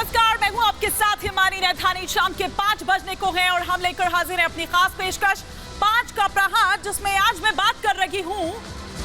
नमस्कार, मैं हूं आपके साथ हिमानी नैथानी। शाम के 5 बजने को है और हम लेकर हाजिर हैं अपनी खास पेशकश 5 का प्रहार, जिसमें आज मैं बात कर रही हूं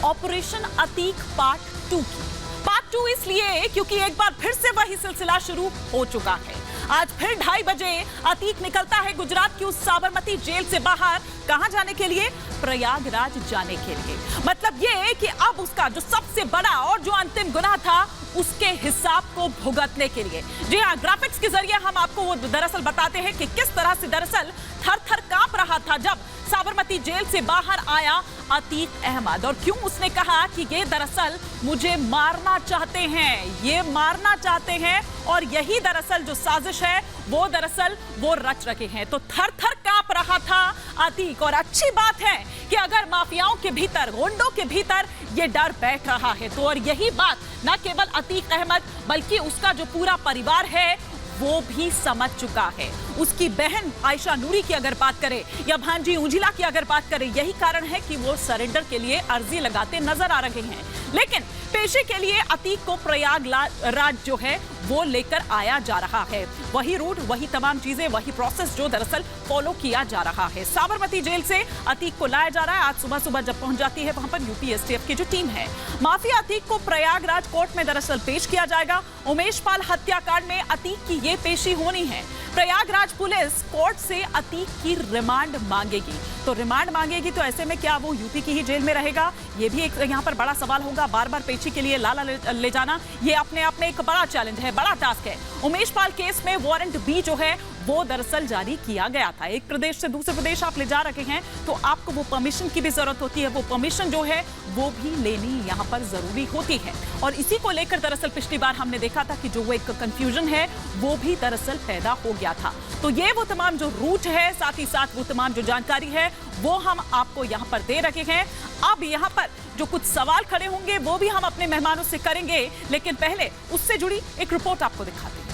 ऑपरेशन अतीक पार्ट 2 की। पार्ट 2 इसलिए क्योंकि एक बार फिर से वही सिलसिला शुरू हो चुका है। आज फिर 2:30 बजे अतीक निकलता है गुजरात की उस साबरमती जेल से बाहर। कहां जाने के लिए? प्रयागराज जाने के लिए। मतलब ये कि अब उसका जो सबसे बड़ा और जो अंतिम गुनाह था उसके हिसाब को भुगतने के लिए। जी हाँ, ग्राफिक्स के जरिए हम आपको वो दरअसल बताते हैं कि किस तरह से दरअसल थर-थर कांप रहा था जब साबरमती जेल से बाहर आया अतीक अहमद, और क्यों उसने कहा कि ये दरअसल मुझे मारना चाहते हैं, ये मारना चाहते हैं, और यही दरअसल जो साजिश है वो दरअसल वो रच रखे हैं। तो थर-थर कांप रहा था अतीक, और अच्छी बात है कि अगर माफियाओं के भीतर, गुंडों के भीतर ये डर बैठ रहा है तो, और यही बात न केवल अतीक अहमद बल्कि उसका जो पूरा परिवार है वो भी समझ चुका है। उसकी बहन आयशा नूरी की अगर बात करें या भांजी उजिला की अगर बात करें, यही कारण है कि वो सरेंडर के लिए अर्जी लगाते नजर आ रहे हैं। लेकिन पेशी के लिए अतीक को प्रयागराज जो है वो लेकर आया जा रहा है। वही रूट, वही तमाम चीजें, वही प्रोसेस जो दरअसल फॉलो किया जा रहा है। साबरमती जेल से अतीक को लाया जा रहा है। आज सुबह सुबह जब पहुंच जाती है वहां पर यूपी एसटीएफ की जो टीम है, माफिया अतीक को प्रयागराज कोर्ट में दरअसल पेश किया जाएगा। उमेश पाल हत्याकांड में अतीक की ये पेशी होनी है। प्रयागराज पुलिस कोर्ट से अतीक की रिमांड मांगेगी। तो रिमांड मांगेगी तो ऐसे में क्या वो यूपी की ही जेल में रहेगा? ये भी एक यहाँ पर बड़ा सवाल होगा। बार बार पेशी के लिए लाला ले जाना, ये अपने आप में एक बड़ा चैलेंज है, बड़ा टास्क है। उमेश पाल केस में वारंट बी जो है वो दरअसल जारी किया गया था। एक प्रदेश से दूसरे प्रदेश आप ले जा रहे हैं तो आपको वो परमिशन की भी जरूरत होती है। वो परमिशन जो है वो भी लेनी यहाँ पर जरूरी होती है, और इसी को लेकर दरअसल पिछली बार हमने देखा था कि जो वो एक कंफ्यूजन है वो भी दरअसल पैदा हो गया था। तो ये वो तमाम जो रूट है, साथ ही साथ वो तमाम जो जानकारी है वो हम आपको यहाँ पर दे रखे हैं। अब यहाँ पर जो कुछ सवाल खड़े होंगे वो भी हम अपने मेहमानों से करेंगे, लेकिन पहले उससे जुड़ी एक रिपोर्ट आपको दिखाते हैं।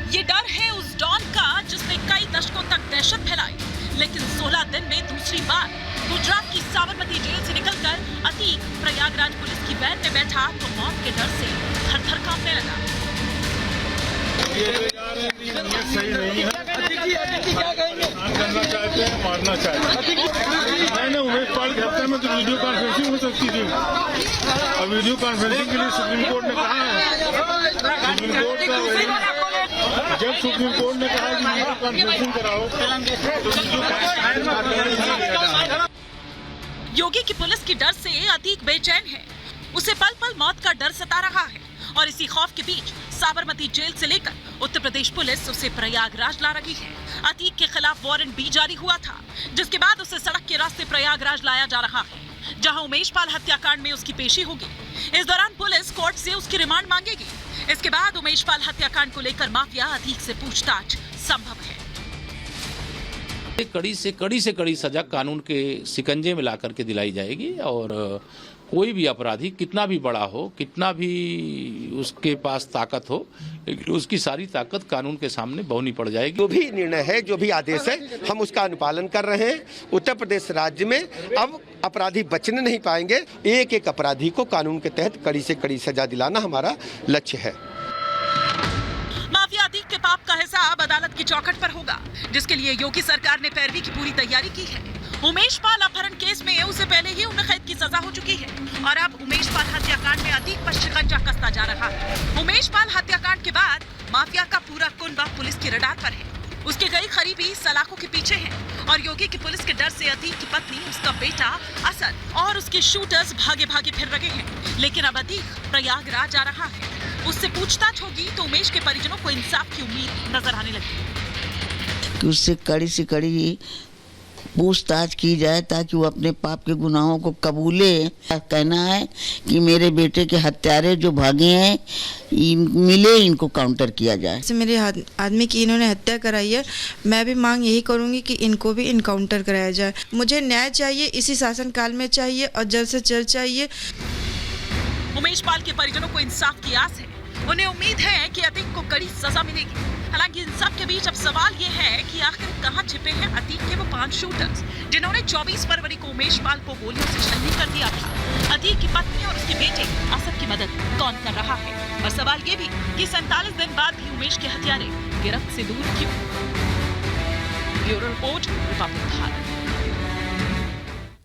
ये डर है उस डॉन का जिसने कई दशकों तक दहशत फैलाई, लेकिन 16 दिन में दूसरी बार गुजरात की साबरमती जेल से निकलकर अतीक प्रयागराज पुलिस की वैन में बैठा तो मौत के डर से थर-थर कांपने लगा। सही नहीं है। क्या करना चाहते हैं, मारना चाहते हैं। मैंने उमेश पाल के हत्या में तो वीडियो कॉन्फ्रेंसिंग हो सकती थी, और वीडियो कॉन्फ्रेंसिंग के लिए सुप्रीम कोर्ट ने कहा है, सुप्रीम कोर्ट का जब सुप्रीम कोर्ट ने कहा कि वीडियो कॉन्फ्रेंसिंग कराओ तो योगी की पुलिस की डर से अतीक बेचैन है। उसे पल पल मौत का डर सता रहा है, और इसी खौफ के बीच साबरमती जेल से लेकर उत्तर प्रदेश पुलिस उसे प्रयागराज ला रही है। अतीक के खिलाफ वारंट बी जारी हुआ था, जिसके बाद उसे सड़क के रास्ते प्रयागराज लाया जा रहा है, जहां उमेश पाल हत्याकांड में उसकी पेशी होगी। इस दौरान पुलिस कोर्ट से उसकी रिमांड मांगेगी। इसके बाद उमेश पाल हत्याकांड को लेकर माफिया अतीक से पूछताछ संभव है। कड़ी से कड़ी सजा कानून के शिकंजे में ला करके दिलाई जाएगी, और कोई भी अपराधी कितना भी बड़ा हो, कितना भी उसके पास ताकत हो, लेकिन उसकी सारी ताकत कानून के सामने बौनी पड़ जाएगी। जो भी निर्णय है, जो भी आदेश है, हम उसका अनुपालन कर रहे हैं। उत्तर प्रदेश राज्य में अब अपराधी बचने नहीं पाएंगे। एक एक अपराधी को कानून के तहत कड़ी से कड़ी सजा दिलाना हमारा लक्ष्य है। माफिया अतीक के पाप का हिसाब अदालत की चौखट पर होगा, जिसके लिए योगी सरकार ने पैरवी की पूरी तैयारी की है। उमेश पाल अपहरण केस में उसे पहले ही उम्र कैद की सजा हो चुकी है, और अब उमेश पाल हत्याकांड में अतीक पर शिकंजा कसता जा रहा है। उमेश पाल हत्याकांड के बाद माफिया का पूरा कुनबा पुलिस की रडार पर है। उसके कई करीबी सलाखों के पीछे हैं, और योगी की पुलिस के डर से अतीक की पत्नी, उसका बेटा असद और उसके शूटर्स भागे भागे फिर रहे हैं। लेकिन अब अतीक प्रयागराज आ रहा है। उससे पूछताछ होगी तो उमेश के परिजनों को इंसाफ की उम्मीद नजर आने लगी कि उससे कड़ी से कड़ी पूछताछ की जाए ताकि वो अपने पाप के गुनाहों को कबूले। कहना है कि मेरे बेटे के हत्यारे जो भागे हैं मिले, इनको काउंटर किया जाए। मेरे आदमी की इन्होंने हत्या कराई है, मैं भी मांग यही करूंगी कि इनको भी इनकाउंटर कराया जाए। मुझे न्याय चाहिए, इसी शासनकाल में चाहिए और जल्द से जल्द चाहिए। उमेश पाल के परिजनों को इंसाफ की आस है। उन्हें उम्मीद है कि अतीक को कड़ी सजा मिलेगी। हालांकि इन सब के बीच अब सवाल ये है कि आखिर कहां छिपे हैं अतीक के वो 5 शूटर्स जिन्होंने 24 फरवरी को उमेश पाल को गोलियों से शहीद कर दिया था। अतीक की पत्नी और उसके बेटे असद की मदद कौन कर रहा है? और सवाल ये भी कि 47 दिन बाद भी उमेश के हत्यारे गिरफ्त से दूर क्यों? Bureau report, Republic Bharat.